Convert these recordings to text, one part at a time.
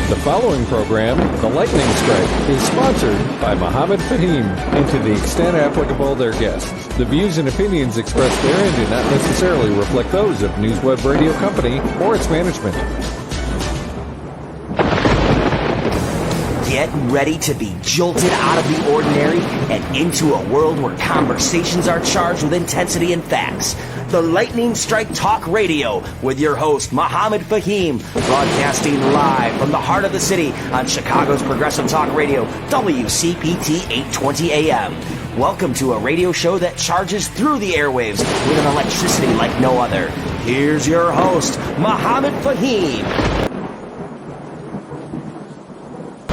The following program, The Lightning Strike, is sponsored by Mohammed Fahim, and to the extent applicable, their guests. The views and opinions expressed therein do not necessarily reflect those of NewsWeb Radio Company or its management. Get ready to be jolted out of the ordinary and into a world where conversations are charged with intensity and facts. The Lightning Strike Talk Radio with your host, Mohammed Fahim, broadcasting live from the heart of the city on Chicago's Progressive Talk Radio, WCPT 820 AM. Welcome to a radio show that charges through the airwaves with an electricity like no other. Here's your host, Mohammed Fahim.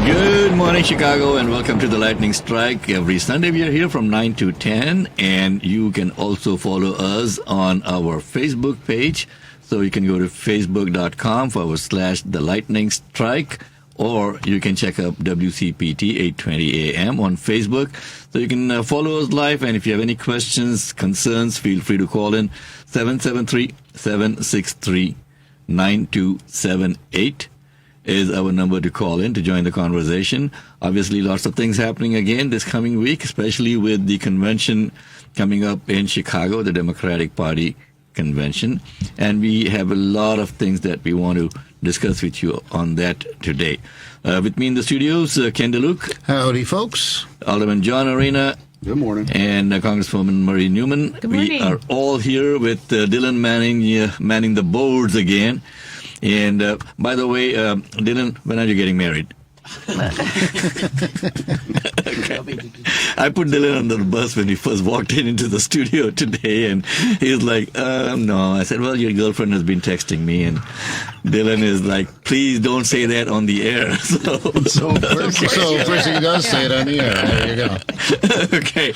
Good morning, Chicago, and welcome to the Lightning Strike. Every Sunday we are here from 9 to 10, and you can also follow us on our Facebook page. So you can go to facebook.com/The Lightning Strike, or you can check up WCPT 820 AM on Facebook. So you can follow us live, and if you have any questions, concerns, feel free to call in 773-763-9278. is our number to call in to join the conversation. Obviously, lots of things happening again this coming week, especially with the convention coming up in Chicago, the Democratic Party convention. And we have a lot of things that we want to discuss with you on that today. With me in the studios, Ken DeLuke. Howdy, folks. Alderman John Arena. Good morning. And Congresswoman Marie Newman. Good morning. We are all here with Dylan manning the boards again. And by the way, Dylan, when are you getting married? Okay. I put Dylan under the bus when he first walked into the studio today, and he was like, no. I said, well, your girlfriend has been texting me, and Dylan is like, please don't say that on the air. So first he does say it on the air. There you go. Okay.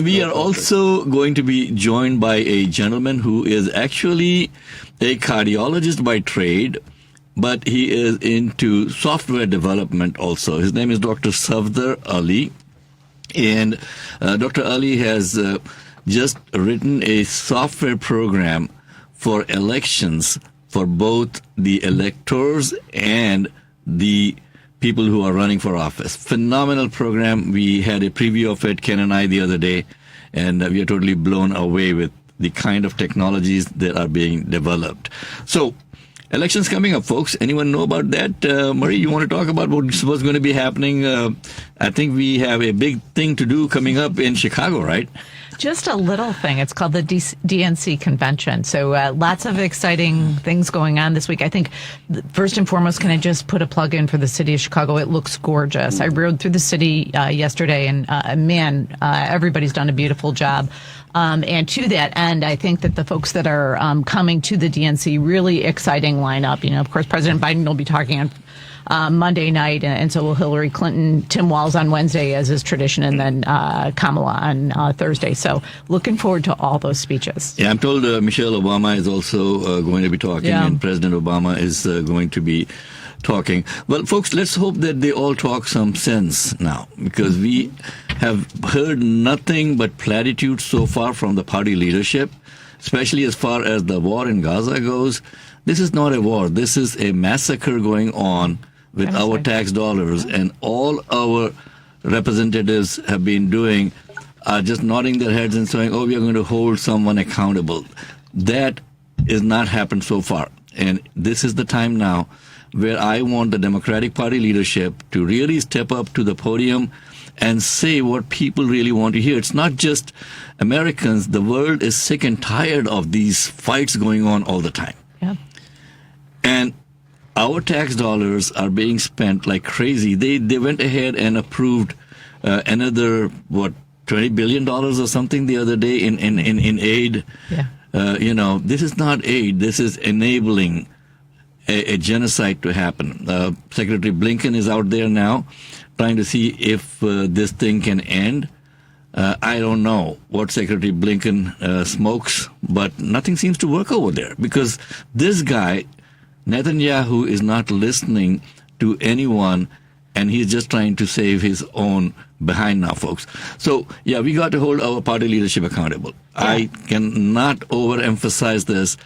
We are also going to be joined by a gentleman who is actually a cardiologist by trade, but he is into software development also. His name is Dr. Safdar Ali, and Dr. Ali has just written a software program for elections for both the electors and the people who are running for office. Phenomenal program. We had a preview of it, Ken and I, the other day, and we are totally blown away with the kind of technologies that are being developed. So, elections coming up, folks. Anyone know about that? Marie, you want to talk about what's going to be happening? I think we have a big thing to do coming up in Chicago, right? Just a little thing. It's called the DNC convention. So lots of exciting things going on this week. I think first and foremost, can I just put a plug in for the city of Chicago? It looks gorgeous. I rode through the city yesterday, and everybody's done a beautiful job. And to that end, I think that the folks that are coming to the DNC, really exciting lineup. You know, of course, President Biden will be talking on Monday night, and so will Hillary Clinton, Tim Walz on Wednesday, as is tradition, and then Kamala on Thursday. So looking forward to all those speeches. Yeah, I'm told Michelle Obama is also going to be talking, and President Obama is going to be talking. Well, folks, let's hope that they all talk some sense now, because we have heard nothing but platitudes so far from the party leadership, especially as far as the war in Gaza goes. This is not a war. This is a massacre going on with our tax dollars, and all our representatives have been doing are just nodding their heads and saying, oh, we are going to hold someone accountable. That has not happened so far. And this is the time now where I want the Democratic Party leadership to really step up to the podium and say what people really want to hear. It's not just Americans. The world is sick and tired of these fights going on all the time. Yeah. And our tax dollars are being spent like crazy. They went ahead and approved another, $20 billion or something the other day in aid. Yeah. This is not aid. This is enabling a genocide to happen. Secretary Blinken is out there now trying to see if this thing can end. I don't know what Secretary Blinken smokes, but nothing seems to work over there, because this guy, Netanyahu, is not listening to anyone, and he's just trying to save his own behind now, folks. So, yeah, we got to hold our party leadership accountable. Yeah. I cannot overemphasize this,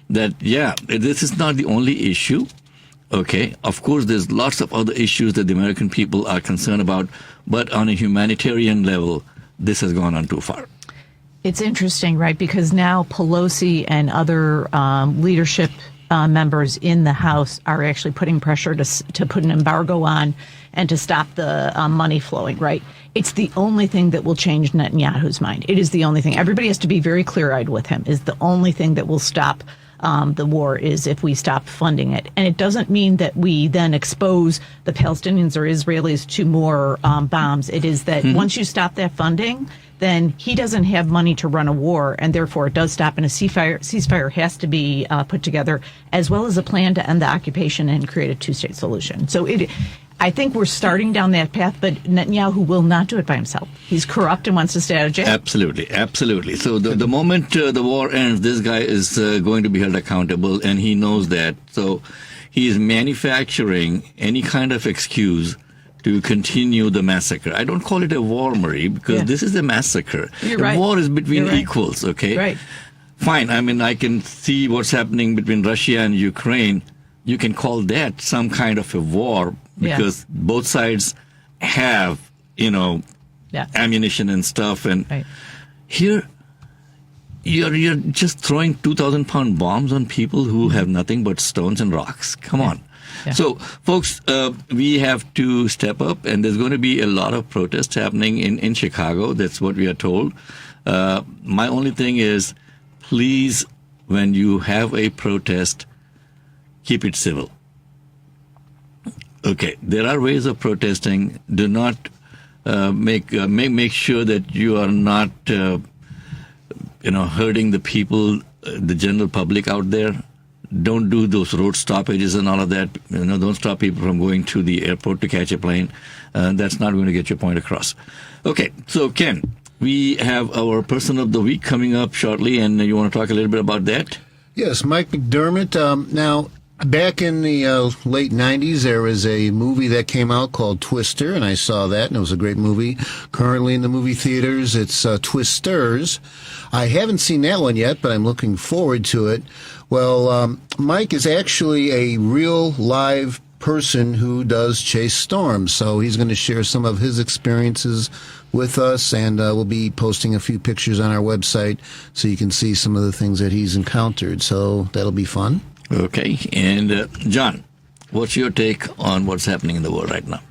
that, yeah, this is not the only issue. Okay, of course, there's lots of other issues that the American people are concerned about, but on a humanitarian level, this has gone on too far. It's interesting, right? Because now Pelosi and other leadership members in the House are actually putting pressure to put an embargo on and to stop the money flowing, right? It's the only thing that will change Netanyahu's mind. It is the only thing. Everybody has to be very clear-eyed with him. Is the only thing that will stop the war is if we stop funding it. And it doesn't mean that we then expose the Palestinians or Israelis to more bombs. It is that once you stop that funding, then he doesn't have money to run a war, and therefore it does stop. And a ceasefire has to be put together, as well as a plan to end the occupation and create a two-state solution. So I think we're starting down that path, but Netanyahu will not do it by himself. He's corrupt and wants to stay out of jail. Absolutely, absolutely. So the moment the war ends, this guy is going to be held accountable, and he knows that. So he is manufacturing any kind of excuse to continue the massacre. I don't call it a war, Marie, because this is a massacre. You're the right. war is between equals, okay? Right. Fine. I mean, I can see what's happening between Russia and Ukraine. You can call that some kind of a war because both sides have, ammunition and stuff. And here, you're just throwing 2,000-pound bombs on people who have nothing but stones and rocks. Come on. Yeah. So, folks, we have to step up, and there's going to be a lot of protests happening in Chicago. That's what we are told. My only thing is, please, when you have a protest, keep it civil. Okay, there are ways of protesting. Do not make sure that you are not, hurting the people, the general public out there. Don't do those road stoppages and all of that. Don't stop people from going to the airport to catch a plane. That's not going to get your point across. Okay, so Ken, we have our person of the week coming up shortly, and you want to talk a little bit about that? Yes, Mike McDermott. Now, back in the late 90s, there was a movie that came out called Twister, and I saw that, and it was a great movie. Currently in the movie theaters, it's Twisters. I haven't seen that one yet, but I'm looking forward to it. Well, Mike is actually a real live person who does chase storms, so he's going to share some of his experiences with us, and we'll be posting a few pictures on our website so you can see some of the things that he's encountered, so that'll be fun. Okay, and John, what's your take on what's happening in the world right now?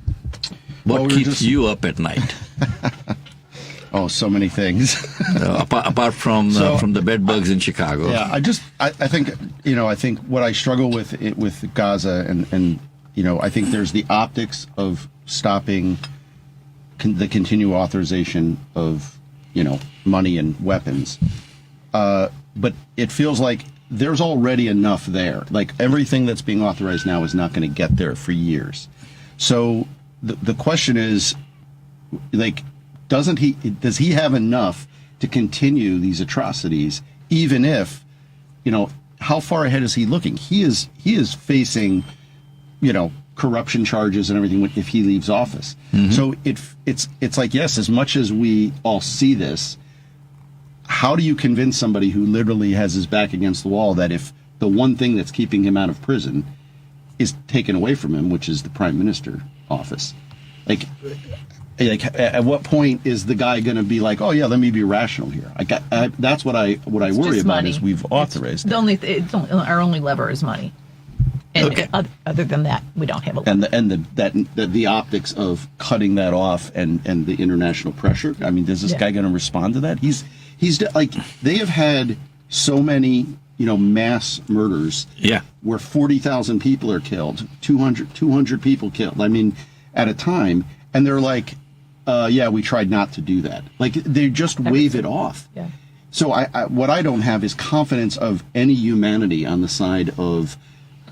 What keeps you up at night? Oh, so many things. Apart from the bed bugs in Chicago. Yeah, I think what I struggle with Gaza and I think there's the optics of stopping the continued authorization of money and weapons, but it feels like there's already enough there. Like everything that's being authorized now is not going to get there for years. So the question is, like, does he have enough to continue these atrocities, even if, how far ahead is he looking? He is facing, corruption charges and everything if he leaves office. Mm-hmm. So it's like, yes, as much as we all see this, how do you convince somebody who literally has his back against the wall that if the one thing that's keeping him out of prison is taken away from him, which is the prime minister office? Like at what point is the guy going to be like, oh yeah, let me be rational here? That's what I worry about money. Is we've authorized our only lever is money. And other than that, we don't have a lever. And the optics of cutting that off and the international pressure. I mean, is this guy going to respond to that? He's like, they have had so many mass murders. Yeah. Where 40,000 people are killed, 200 people killed. I mean, at a time, and they're like, we tried not to do that. Like, they just wave it off. Yeah. So what I don't have is confidence of any humanity on the side of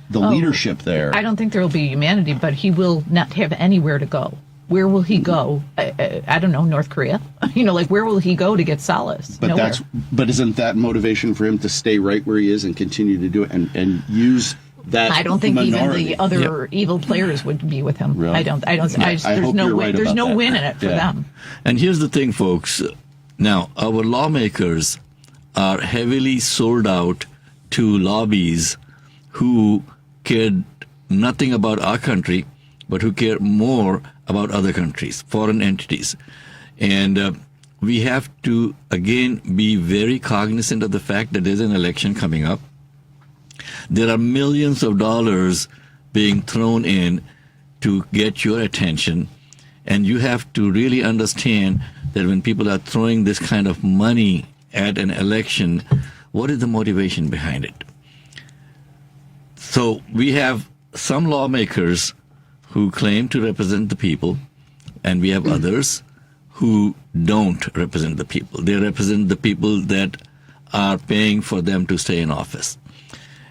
the leadership there. I don't think there will be humanity, but he will not have anywhere to go. Where will he go? I don't know, North Korea? Where will he go to get solace? But Nowhere. But isn't that motivation for him to stay right where he is and continue to do it and use that? I don't think minority. even the other evil players would be with him. Really? I don't. I there's hope no you're win. right There's about no that. win in it for them. And here's the thing, folks. Now, our lawmakers are heavily sold out to lobbies who cared nothing about our country, but who care more about other countries, foreign entities. And we have to, again, be very cognizant of the fact that there's an election coming up. There are millions of dollars being thrown in to get your attention. And you have to really understand that when people are throwing this kind of money at an election, what is the motivation behind it? So we have some lawmakers who claim to represent the people, and we have others who don't represent the people. They represent the people that are paying for them to stay in office.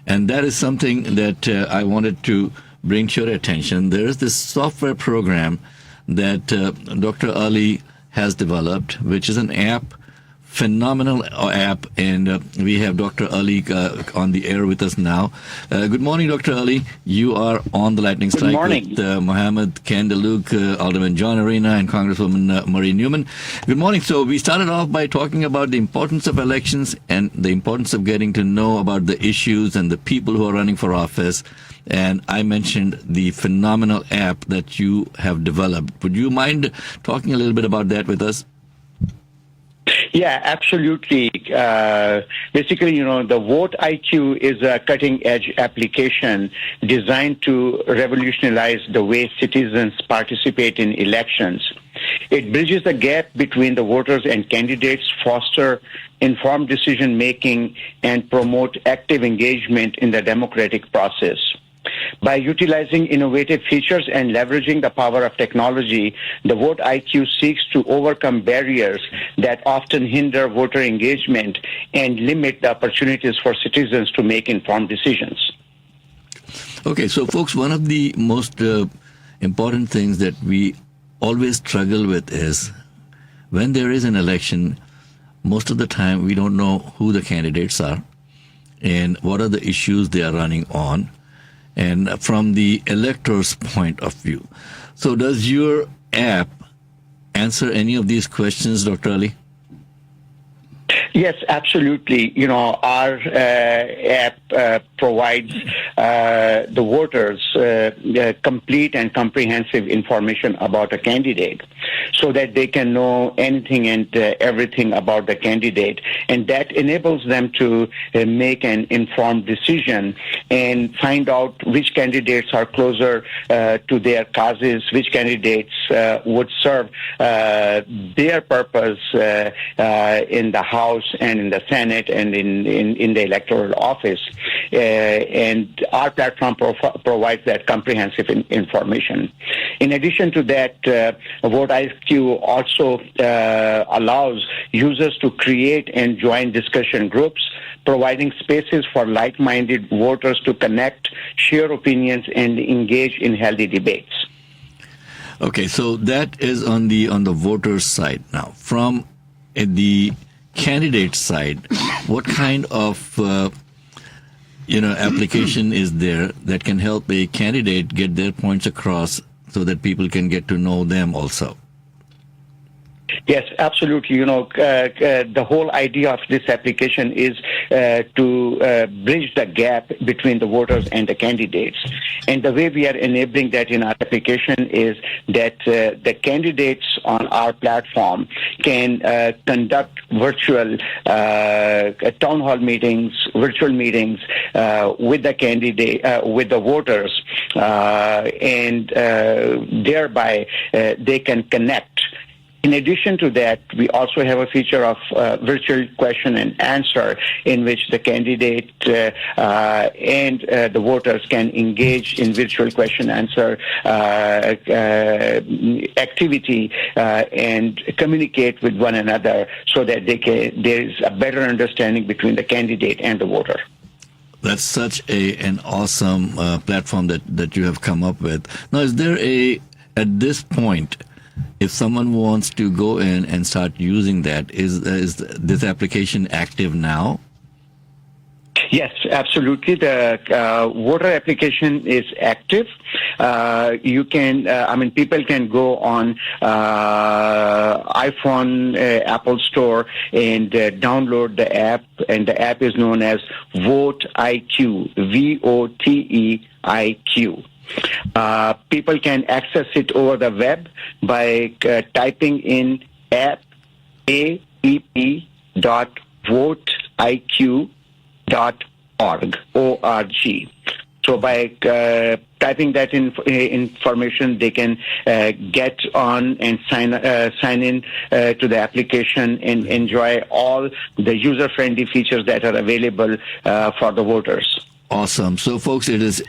And that is something that I wanted to bring to your attention. There is this software program that Dr. Ali has developed, which is an app, phenomenal app, and we have Dr. Ali on the air with us now. Good morning, Dr. Ali. You are on the Lightning Strike with Mohammed Kandiluk, Alderman John Arena, and Congresswoman Marie Newman. Good morning. So we started off by talking about the importance of elections and the importance of getting to know about the issues and the people who are running for office. And I mentioned the phenomenal app that you have developed. Would you mind talking a little bit about that with us? Yeah, absolutely. Basically, the Vote IQ is a cutting-edge application designed to revolutionize the way citizens participate in elections. It bridges the gap between the voters and candidates, foster informed decision-making, and promote active engagement in the democratic process. By utilizing innovative features and leveraging the power of technology, the Vote IQ seeks to overcome barriers that often hinder voter engagement and limit the opportunities for citizens to make informed decisions. Okay, so folks, one of the most important things that we always struggle with is when there is an election, most of the time we don't know who the candidates are and what are the issues they are running on, and from the elector's point of view. So does your app answer any of these questions, Dr. Ali? Yes, absolutely. Our app provides the voters complete and comprehensive information about a candidate so that they can know anything and everything about the candidate. And that enables them to make an informed decision and find out which candidates are closer to their causes, which candidates would serve their purpose in the House and in the Senate and in the electoral office. And our platform provides that comprehensive information. In addition to that, Vote IQ also allows users to create and join discussion groups, providing spaces for like-minded voters to connect, share opinions, and engage in healthy debates. Okay, so that is on the voter side. Now, from the candidate side, what kind of application is there that can help a candidate get their points across so that people can get to know them also? Yes, absolutely. The whole idea of this application is to bridge the gap between the voters and the candidates. And the way we are enabling that in our application is that the candidates on our platform can conduct virtual town hall meetings, virtual meetings with the candidate, with the voters, and thereby they can connect. In addition to that, we also have a feature of virtual question and answer in which the candidate and the voters can engage in virtual question answer activity and communicate with one another so that there is a better understanding between the candidate and the voter. That's such an awesome platform that you have come up with. Now, is there at this point, if someone wants to go in and start using that, is this application active now? Yes, absolutely. The voter application is active. You can, people can go on iPhone, Apple Store, and download the app. And the app is known as Vote IQ, VOTEIQ. People can access it over the web by typing in app.votiq.org. O-R-G. So by typing that information, they can get on and sign in to the application and enjoy all the user-friendly features that are available for the voters. Awesome. So, folks, it is